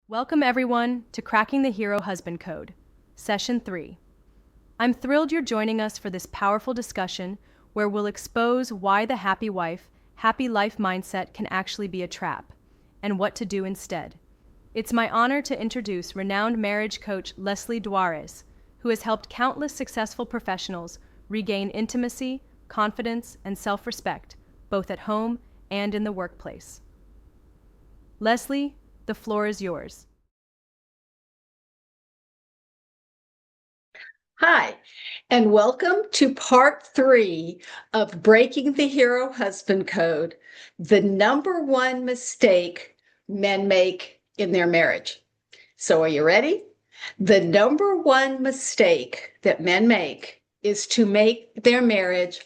Welcome, everyone, to Cracking the Hero Husband Code, Session 3. I'm thrilled you're joining us for this powerful discussion where we'll expose why the happy wife, happy life mindset can actually be a trap, and what to do instead. It's my honor to introduce renowned marriage coach Lesli Doares, who has helped countless successful professionals regain intimacy, confidence, and self-respect, both at home and in the workplace. Lesli, the floor is yours. Hi, and welcome to part 3 of Breaking the Hero Husband Code, the number one mistake men make in their marriage. So are you ready? The number one mistake that men make is to make their marriage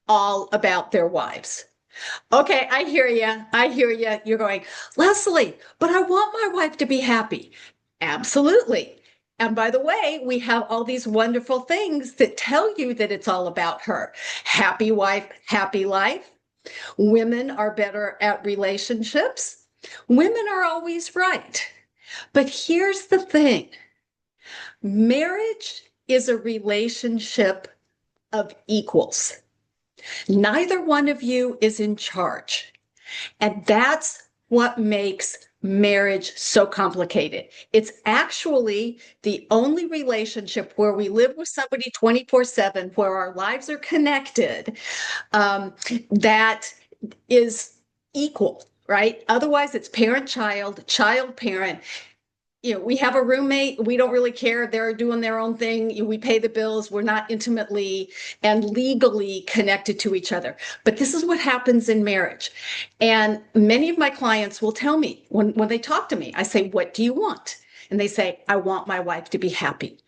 all about their wives. Okay, I hear you. I hear you. You're going, Lesli, but I want my wife to be happy. Absolutely. And by the way, we have all these wonderful things that tell you that it's all about her. Happy wife, happy life. Women are better at relationships. Women are always right. But here's the thing. Marriage is a relationship of equals. Neither one of you is in charge. And that's what makes marriage so complicated. It's actually the only relationship where we live with somebody 24/7, where our lives are connected, that is equal, right? Otherwise, it's parent-child, child-parent. We have a roommate, we don't really care. They're doing their own thing. We pay the bills. We're not intimately and legally connected to each other. But this is what happens in marriage. And many of my clients will tell me when they talk to me, I say, what do you want? And they say, I want my wife to be happy.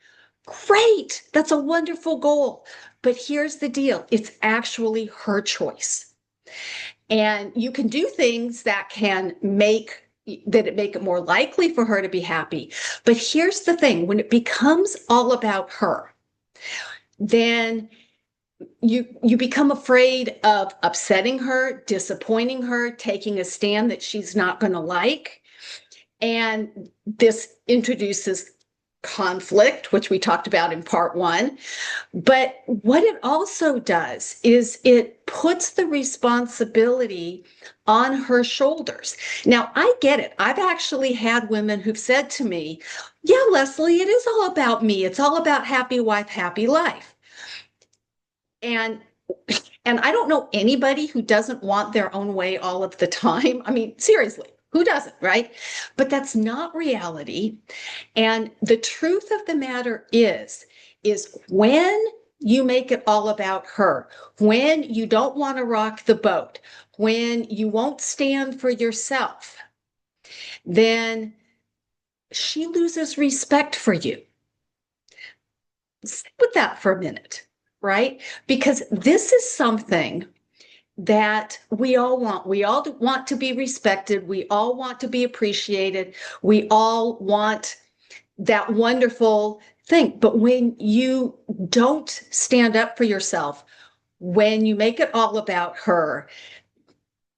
Great. That's a wonderful goal. But here's the deal. It's actually her choice. And you can do things that can make it more likely for her to be happy. But here's the thing, when it becomes all about her, then you become afraid of upsetting her, disappointing her, taking a stand that she's not going to like. And this introduces conflict, which we talked about in part 1. But what it also does is it puts the responsibility on her shoulders. Now, I get it. I've actually had women who've said to me, yeah, Lesli, it is all about me. It's all about happy wife, happy life. And I don't know anybody who doesn't want their own way all of the time. I mean, seriously, who doesn't, right? But that's not reality. And the truth of the matter is when you make it all about her, when you don't want to rock the boat, when you won't stand for yourself, then she loses respect for you. Sit with that for a minute, right? Because this is something that we all want. We all want to be respected. We all want to be appreciated. We all want that wonderful thing. But when you don't stand up for yourself, when you make it all about her,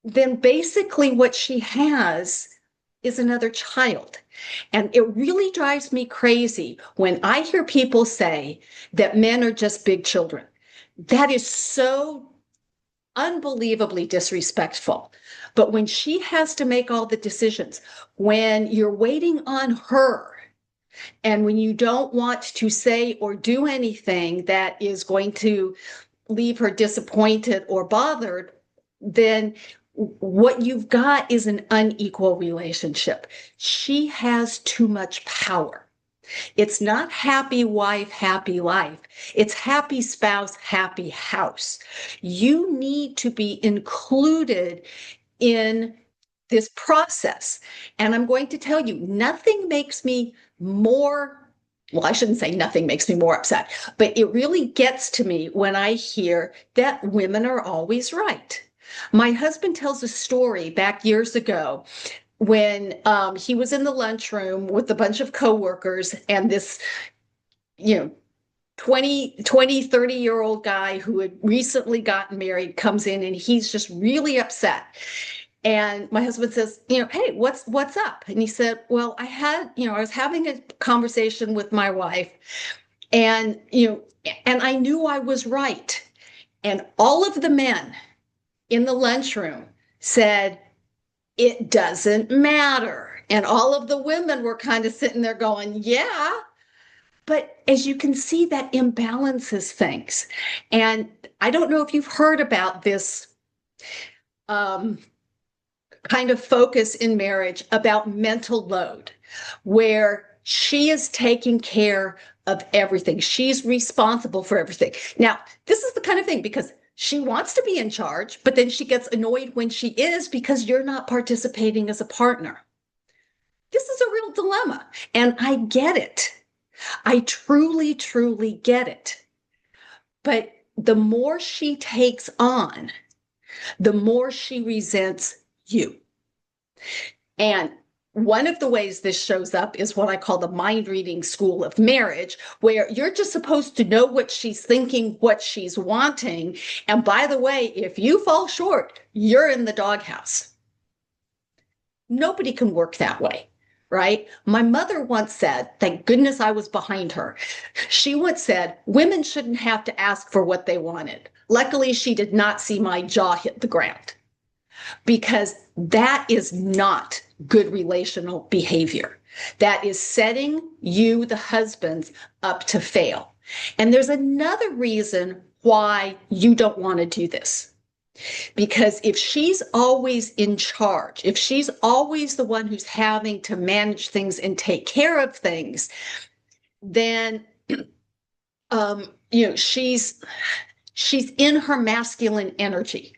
then basically what she has is another child. And it really drives me crazy when I hear people say that men are just big children. That is so unbelievably disrespectful. But when she has to make all the decisions, when you're waiting on her, and when you don't want to say or do anything that is going to leave her disappointed or bothered, then what you've got is an unequal relationship. She has too much power. It's not happy wife, happy life. It's happy spouse, happy house. You need to be included in this process. And I'm going to tell you, nothing makes me more, well, I shouldn't say nothing makes me more upset, but it really gets to me when I hear that women are always right. My husband tells a story back years ago when he was in the lunchroom with a bunch of coworkers, and this, 30-year-old guy who had recently gotten married comes in, and he's just really upset. And my husband says, hey, what's up? And he said, well, I was having a conversation with my wife, and and I knew I was right. And all of the men in the lunchroom said, it doesn't matter. And all of the women were kind of sitting there going, yeah. But as you can see, that imbalances things. And I don't know if you've heard about this kind of focus in marriage about mental load, where she is taking care of everything. She's responsible for everything. Now, this is the kind of thing because she wants to be in charge, but then she gets annoyed when she is because you're not participating as a partner. This is a real dilemma, and I get it. I truly, truly get it. But the more she takes on, the more she resents you. And one of the ways this shows up is what I call the mind reading school of marriage, where you're just supposed to know what she's thinking, what she's wanting. And by the way, if you fall short, you're in the doghouse. Nobody can work that way, right? My mother once said, thank goodness I was behind her. She once said, women shouldn't have to ask for what they wanted. Luckily, she did not see my jaw hit the ground, because that is not good relational behavior. That is setting you, the husbands, up to fail. And there's another reason why you don't want to do this. Because if she's always in charge, if she's always the one who's having to manage things and take care of things, then she's in her masculine energy,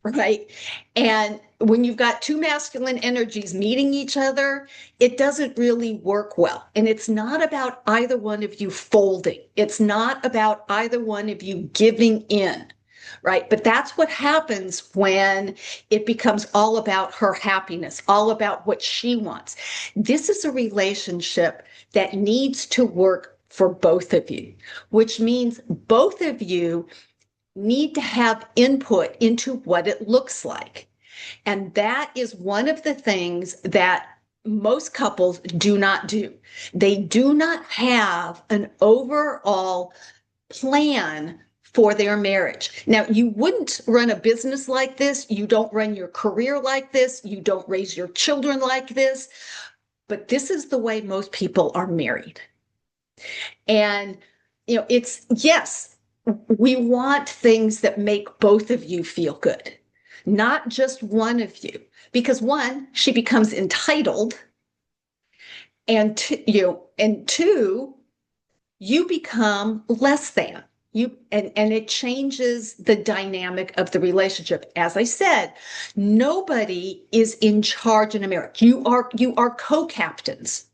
right? And when you've got two masculine energies meeting each other, it doesn't really work well. And it's not about either one of you folding. It's not about either one of you giving in, right? But that's what happens when it becomes all about her happiness, all about what she wants. This is a relationship that needs to work for both of you, which means both of you need to have input into what it looks like. And that is one of the things that most couples do not do. They do not have an overall plan for their marriage. Now, you wouldn't run a business like this. You don't run your career like this. You don't raise your children like this. But this is the way most people are married. And, yes, we want things that make both of you feel good, not just one of you, because one, she becomes entitled, and two, you become less than. And it changes the dynamic of the relationship. As I said, nobody is in charge in a marriage. You are co-captains,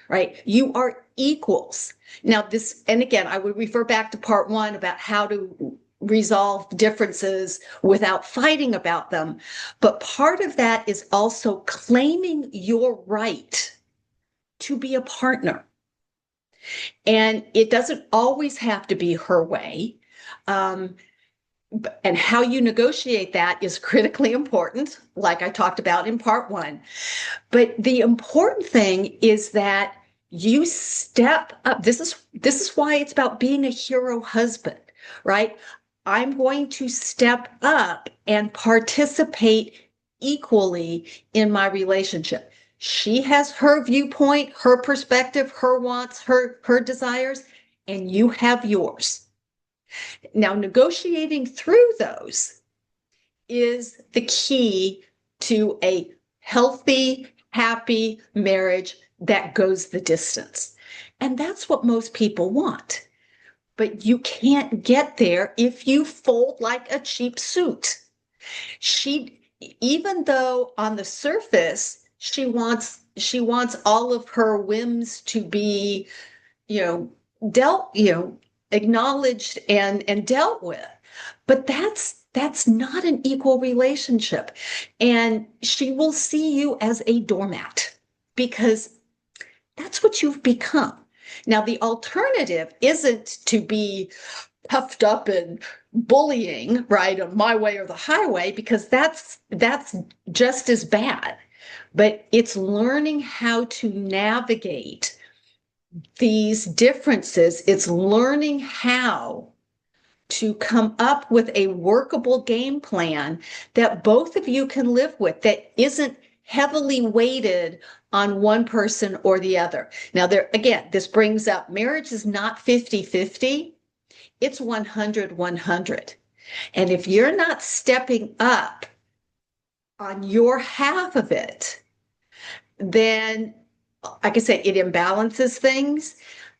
right? You are equals. Now and again, I would refer back to part one about how to resolve differences without fighting about them. But part of that is also claiming your right to be a partner. And it doesn't always have to be her way. And how you negotiate that is critically important, like I talked about in part one. But the important thing is that you step up. This is why it's about being a hero husband, right? I'm going to step up and participate equally in my relationship. She has her viewpoint, her perspective, her wants, her desires, and you have yours. Now, negotiating through those is the key to a healthy, happy marriage that goes the distance. And that's what most people want. But you can't get there if you fold like a cheap suit. Even though on the surface, she wants all of her whims to be, acknowledged and dealt with. But that's not an equal relationship. And she will see you as a doormat because that's what you've become. Now, the alternative isn't to be puffed up and bullying, right, of my way or the highway, because that's just as bad. But it's learning how to navigate these differences. It's learning how to come up with a workable game plan that both of you can live with, that isn't heavily weighted on one person or the other. Now, there again, this brings up marriage is not 50-50, it's 100-100. And if you're not stepping up on your half of it, then, like I said, it imbalances things.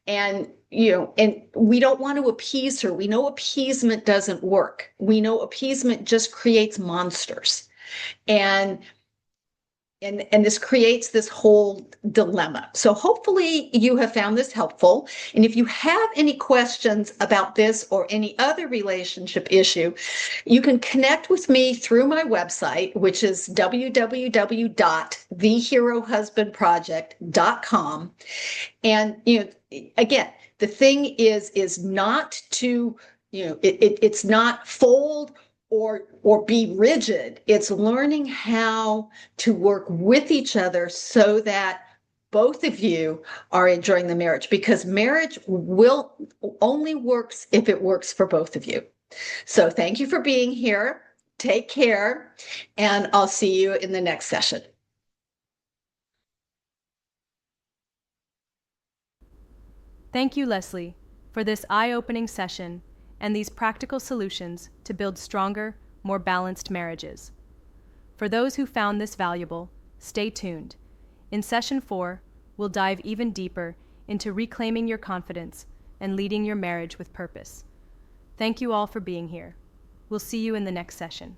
And and we don't want to appease her. We know appeasement doesn't work. We know appeasement just creates monsters. And and this creates this whole dilemma. So hopefully you have found this helpful. And if you have any questions about this or any other relationship issue, you can connect with me through my website, which is www.theherohusbandproject.com. And again, the thing is not to, it's not fold or be rigid. It's learning how to work with each other so that both of you are enjoying the marriage, because marriage will only works if it works for both of you. So thank you for being here. Take care, and I'll see you in the next session. Thank you, Lesli, for this eye-opening session and these practical solutions to build stronger, more balanced marriages. For those who found this valuable, stay tuned. In Session 4, we'll dive even deeper into reclaiming your confidence and leading your marriage with purpose. Thank you all for being here. We'll see you in the next session.